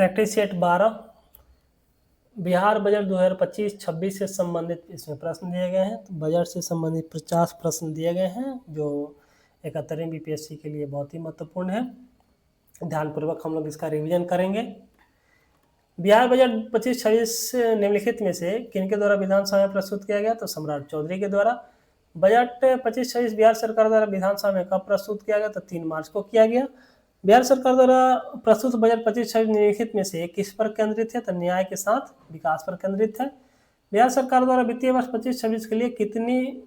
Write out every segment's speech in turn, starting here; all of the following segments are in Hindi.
प्रैक्टिस सेट 12 बिहार बजट 2025-26 से संबंधित इसमें प्रश्न दिए गए हैं। तो बजट से संबंधित 50 प्रश्न दिए गए हैं जो 71वीं बीपीएससी के लिए बहुत ही महत्वपूर्ण है। ध्यानपूर्वक हम लोग इसका रिवीजन करेंगे। बिहार बजट 25-26 निम्नलिखित में से किनके द्वारा विधानसभा में प्रस्तुत किया गया? तो सम्राट चौधरी के द्वारा। बजट 25-26 बिहार सरकार द्वारा विधानसभा में कब प्रस्तुत किया गया? तो 3 मार्च को किया गया। बिहार सरकार द्वारा प्रस्तुत बजट 25-26 निम्नलिखित में से किस पर केंद्रित है? तो न्याय के साथ विकास पर केंद्रित है। बिहार सरकार द्वारा वित्तीय वर्ष 25-26 के लिए कितनी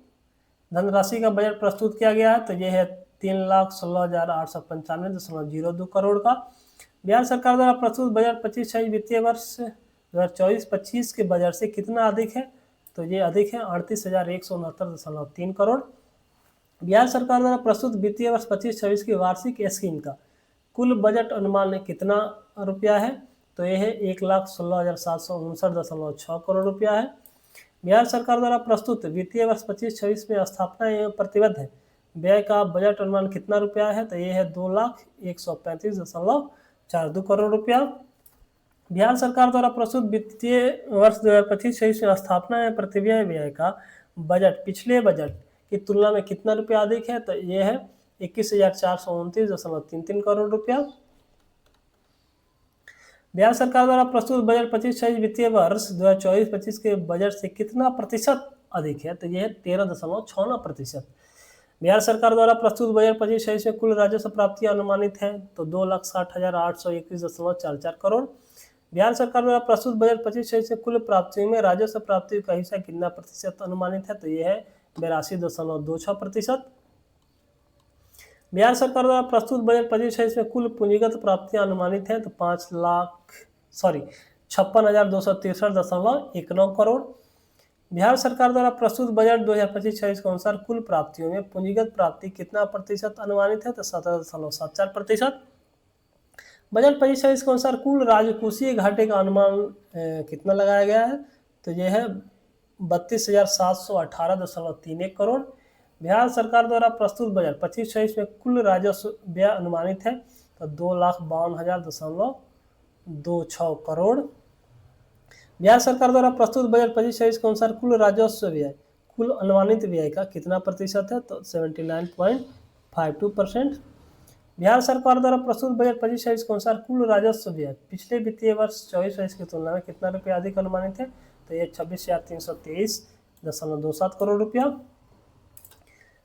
धनराशि का बजट प्रस्तुत किया गया है? तो यह है 3,16,895.02 करोड़ का। बिहार सरकार द्वारा प्रस्तुत बजट 25-26 वित्तीय वर्ष 2024-25 के बजट से कितना अधिक है? तो ये अधिक है 38,169.3 करोड़। बिहार सरकार द्वारा प्रस्तुत वित्तीय वर्ष 25-26 की वार्षिक स्कीम का कुल बजट अनुमान कितना रुपया है? तो यह है 1,16,759.6 करोड़ रुपया है। बिहार सरकार द्वारा प्रस्तुत वित्तीय वर्ष 25-26 में स्थापना एवं प्रतिबद्ध व्यय का बजट अनुमान कितना रुपया है? तो यह है 2,135.42 करोड़ रुपया। बिहार सरकार द्वारा प्रस्तुत वित्तीय वर्ष 2025-26 में स्थापना एवं प्रतिव्यय व्यय का बजट पिछले बजट की तुलना में कितना रुपया अधिक है? तो यह है 21,429.33 करोड़ रुपया। बिहार सरकार द्वारा प्रस्तुत बजट 25-26 वित्तीय वर्ष 2024-25 के बजट से कितना प्रतिशत अधिक है? तो यह है 13.69%। बिहार सरकार द्वारा प्रस्तुत बजट 25-26 में कुल राजस्व प्राप्ति अनुमानित है तो 2,60,821.44 करोड़। बिहार सरकार द्वारा प्रस्तुत बजट 25-26 में कुल प्राप्तियों में राजस्व प्राप्ति का हिस्सा कितना प्रतिशत अनुमानित है? तो यह है 82.26%। बिहार सरकार द्वारा प्रस्तुत बजट 25-26 में कुल पूंजीगत प्राप्तियां अनुमानित है तो 56,263.19 करोड़। बिहार सरकार द्वारा प्रस्तुत बजट 2025-26 के अनुसार कुल प्राप्तियों में पूंजीगत प्राप्ति कितना प्रतिशत अनुमानित है? तो 17.74%। बजट 25-26 के अनुसार कुल राजकोषीय घाटे का अनुमान कितना लगाया गया है? तो यह है 32,718.31 करोड़। बिहार सरकार द्वारा प्रस्तुत बजट 25-26 में कुल राजस्व व्यय अनुमानित है तो 2,52,000.26 करोड़। बिहार सरकार द्वारा प्रस्तुत बजट 25-26 के अनुसार कुल राजस्व व्यय कुल अनुमानित व्यय का कितना प्रतिशत है? तो 79.52%। बिहार सरकार द्वारा प्रस्तुत बजट 25-26 के अनुसार कुल राजस्व व्यय पिछले वित्तीय वर्ष 24-25 की तुलना में कितना रुपया अधिक अनुमानित है? तो यह 26,323.27 करोड़ रुपया।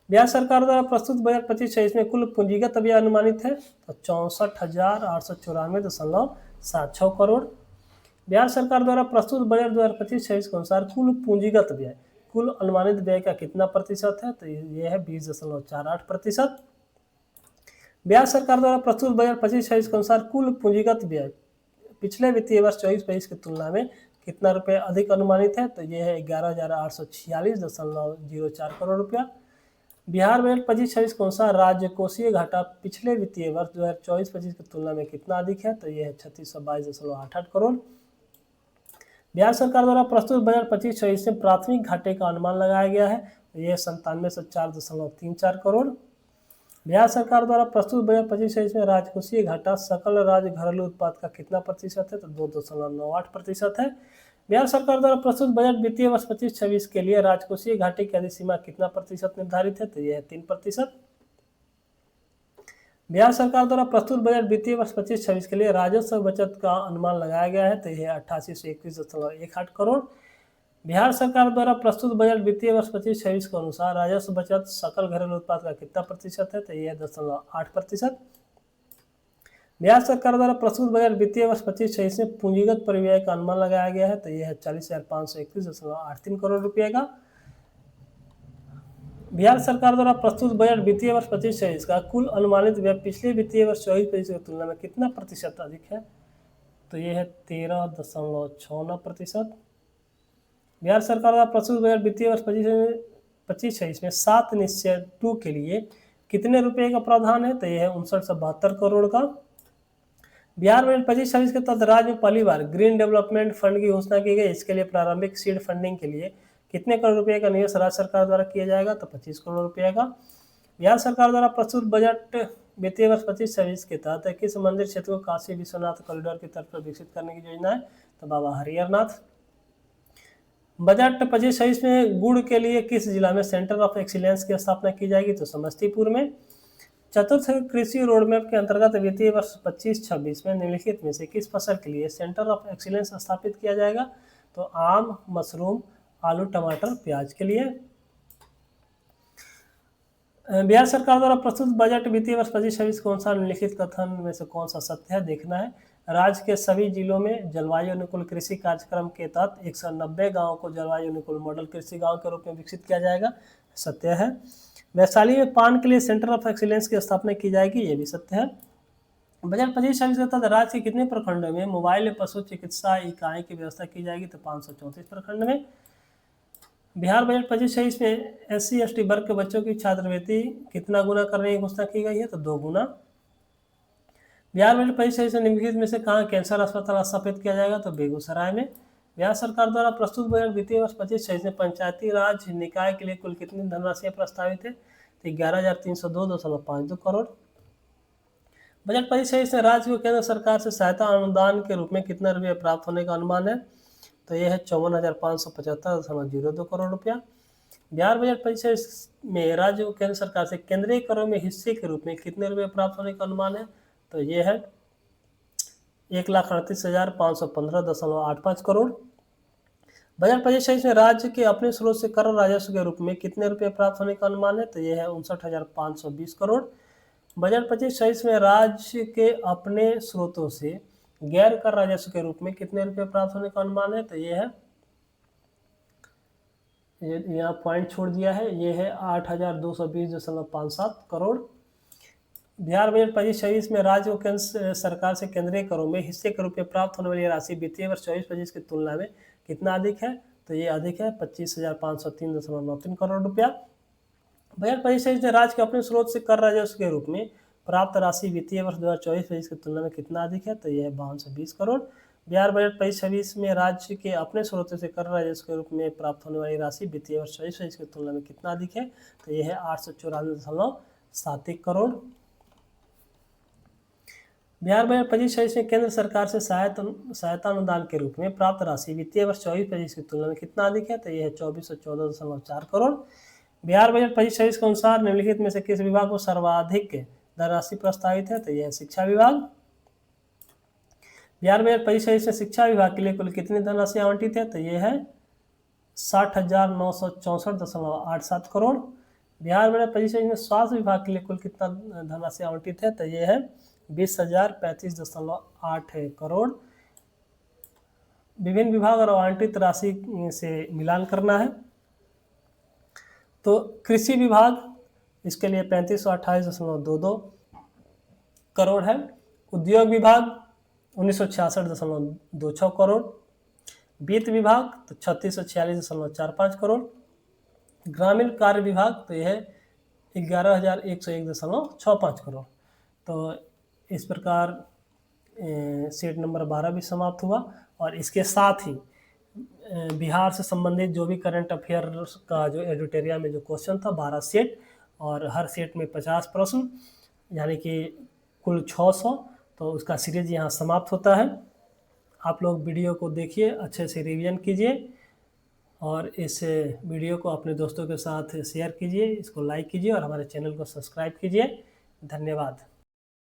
बिहार सरकार द्वारा प्रस्तुत बजट 25-26 में कुल पूंजीगत व्यय अनुमानित है तो 64,894.76 करोड़। बिहार सरकार द्वारा प्रस्तुत बजट 2025-26 के अनुसार कुल पूंजीगत व्यय कुल अनुमानित व्यय का कितना प्रतिशत है? तो यह है 20.48%। बिहार सरकार द्वारा प्रस्तुत बजट 25-26 के अनुसार कुल पूंजीगत व्यय पिछले वित्तीय वर्ष 24-25 की तुलना में कितना रुपया अधिक अनुमानित है? तो यह है 11,846.04 करोड़ रुपया। बिहार बजट 25-26 के अनुसार राजकोषीय घाटा पिछले वित्तीय वर्ष 2024-25 की तुलना में कितना अधिक है? तो यह है 3622.88 करोड़। बिहार सरकार द्वारा प्रस्तुत बजट 25-26 में प्राथमिक घाटे का अनुमान लगाया गया है तो यह 9704.34 करोड़। बिहार सरकार द्वारा प्रस्तुत बजट 25-26 में राजकोषीय घाटा सकल राज्य घरेलू उत्पाद का कितना प्रतिशत है? तो 2.98% है। बिहार सरकार द्वारा प्रस्तुत बजट वित्तीय वर्ष 25-26 के लिए राजकोषीय घाटे की अधिसीमा कितना प्रतिशत निर्धारित है? तो यह है 3%। बिहार सरकार द्वारा प्रस्तुत बजट वित्तीय वर्ष 25-26 के लिए राजस्व बचत का अनुमान लगाया गया है तो यह 88,121.18 करोड़। बिहार सरकार द्वारा प्रस्तुत बजट वित्तीय वर्ष 25-26 के अनुसार राजस्व बचत सकल घरेलू उत्पाद का कितना प्रतिशत है? तो यह 10.8%। बिहार सरकार द्वारा प्रस्तुत बजट वित्तीय वर्ष 25-26 में पूंजीगत परिव्यय का अनुमान लगाया गया है तो यह है 40,531.83 करोड़ रुपये का। बिहार सरकार द्वारा प्रस्तुत बजट वित्तीय वर्ष 25-26 का कुल अनुमानित व्यय पिछले वित्तीय वर्ष 24-25 की तुलना में कितना प्रतिशत अधिक है? तो यह है 13.69%। बिहार सरकार द्वारा प्रस्तुत बजट वित्तीय वर्ष 25-26 में 7 निश्चय 2 के लिए कितने रुपए का प्रावधान है? तो यह है 5972 करोड़ का। बिहार बजट 25-26 के तहत राज्य में पहली बार ग्रीन डेवलपमेंट फंड की घोषणा की गई। इसके लिए प्रारंभिक सीड फंडिंग के लिए कितने करोड़ रुपए का निवेश राज्य सरकार द्वारा किया जाएगा? तो 25 करोड़ रुपए का। बिहार सरकार द्वारा प्रस्तुत बजट वित्तीय वर्ष 25-26 के तहत किस मंदिर क्षेत्र को काशी विश्वनाथ कॉरिडोर की तर्ज पर विकसित करने की योजना है? तो बाबा हरिहरनाथ। बजट 25-26 में गुड़ के लिए किस जिला में सेंटर ऑफ एक्सीलेंस की स्थापना की जाएगी? तो समस्तीपुर में। चतुर्थ कृषि रोडमैप के अंतर्गत वित्तीय वर्ष 25-26 में निम्नलिखित में से किस फसल के लिए सेंटर ऑफ एक्सीलेंस स्थापित किया जाएगा? तो आम, मशरूम, आलू, टमाटर, प्याज के लिए। बिहार सरकार द्वारा प्रस्तुत बजट वित्तीय वर्ष 25-26 कौन सा निम्नलिखित कथन में से कौन सा सत्य है? देखना है। राज्य के सभी जिलों में जलवायु अनुकूल कृषि कार्यक्रम के तहत 190 गांवों को जलवायु अनुकूल मॉडल कृषि गांव के रूप में विकसित किया जाएगा, सत्य है। वैशाली में पान के लिए सेंटर ऑफ एक्सीलेंस की स्थापना की जाएगी, ये भी सत्य है। बजट 25-26 के तहत राज्य के कितने प्रखंडों में मोबाइल पशु चिकित्सा इकाई की व्यवस्था की जाएगी? तो 534 प्रखंड में। बिहार बजट 25-26 में SC/ST वर्ग के बच्चों की छात्रवृत्ति कितना गुना करने की घोषणा की गई है? तो 2 गुना। बिहार बजट 25-26 में निम्नलिखित में से कहाँ कैंसर अस्पताल स्थापित किया जाएगा? तो बेगूसराय में। बिहार सरकार द्वारा प्रस्तुत बजट वित्तीय वर्ष 25-26 में पंचायती राज निकाय के लिए कुल कितनी धनराशि प्रस्तावित है? तो 11,302.52 करोड़। बजट 25-26 में राज्य को केंद्र सरकार से सहायता अनुदान के रूप में कितना रुपये प्राप्त होने का अनुमान है? तो यह है 54,575.02 करोड़ रुपया। बिहार बजट 25-26 में राज्य को केंद्र सरकार से केंद्रीय करों में हिस्से के रूप में कितने रुपये प्राप्त होने का अनुमान है? तो ये है 1,38,515.85 करोड़। बजट 25-26 में राज्य के अपने स्रोत से कर राजस्व के रूप में कितने रुपये प्राप्त होने का अनुमान है? तो यह है 59,520 करोड़। बजट 25-26 में राज्य के अपने स्रोतों से गैर कर राजस्व के रूप में कितने रुपये प्राप्त होने का अनुमान है? तो ये है, यहाँ पॉइंट छोड़ दिया है, ये है 8,220.57 करोड़। बिहार बजट 25-26 में राज्य को केंद्र सरकार से केंद्रीय करों में हिस्से के रूप में प्राप्त होने वाली राशि वित्तीय वर्ष 24-25 की तुलना में कितना अधिक है? तो ये अधिक है 25,503.93 करोड़ रुपया। बजट 25-26 में राज्य के अपने स्रोत से कर राजस्व के रूप में प्राप्त राशि वित्तीय वर्ष 2024-25 की तुलना में कितना अधिक है? तो यह है 5220 करोड़। बिहार बजट 25-26 में राज्य के अपने स्रोतों से कर राजस्व के रूप में प्राप्त होने वाली राशि वित्तीय वर्ष 24-25 की तुलना में कितना अधिक है? तो यह है 894.71 करोड़। बिहार बजट 25-26 में केंद्र सरकार से सहायता अनुदान के रूप में प्राप्त राशि वित्तीय वर्ष 24-25 की तुलना में कितना अधिक है? तो यह है 2414.4 करोड़। बिहार बजट 25-26 के अनुसार निम्नलिखित में से किस विभाग को सर्वाधिक धनराशि प्रस्तावित है? तो यह है शिक्षा विभाग। बिहार बजट 25-26 में शिक्षा विभाग के लिए कुल कितनी धनराशि आवंटित है? तो यह है 60,964.87 करोड़। बिहार बजट 25-26 में स्वास्थ्य विभाग के लिए कुल कितना धनराशि आवंटित है? तो यह है 20,035.8 करोड़। विभिन्न विभाग और आवंटित राशि से मिलान करना है। तो कृषि विभाग इसके लिए 3528.22 करोड़ है। उद्योग विभाग 1966.26 करोड़। वित्त विभाग तो 3646.45 करोड़। ग्रामीण कार्य विभाग तो यह 11,101.65 करोड़। तो इस प्रकार सेट नंबर 12 भी समाप्त हुआ। और इसके साथ ही बिहार से संबंधित जो भी करंट अफेयर्स का जो एडिटोरियल में जो क्वेश्चन था 12 सेट, और हर सेट में 50 प्रश्न, यानी कि कुल 600। तो उसका सीरीज यहाँ समाप्त होता है। आप लोग वीडियो को देखिए, अच्छे से रिवीजन कीजिए और इस वीडियो को अपने दोस्तों के साथ शेयर कीजिए, इसको लाइक कीजिए और हमारे चैनल को सब्सक्राइब कीजिए। धन्यवाद।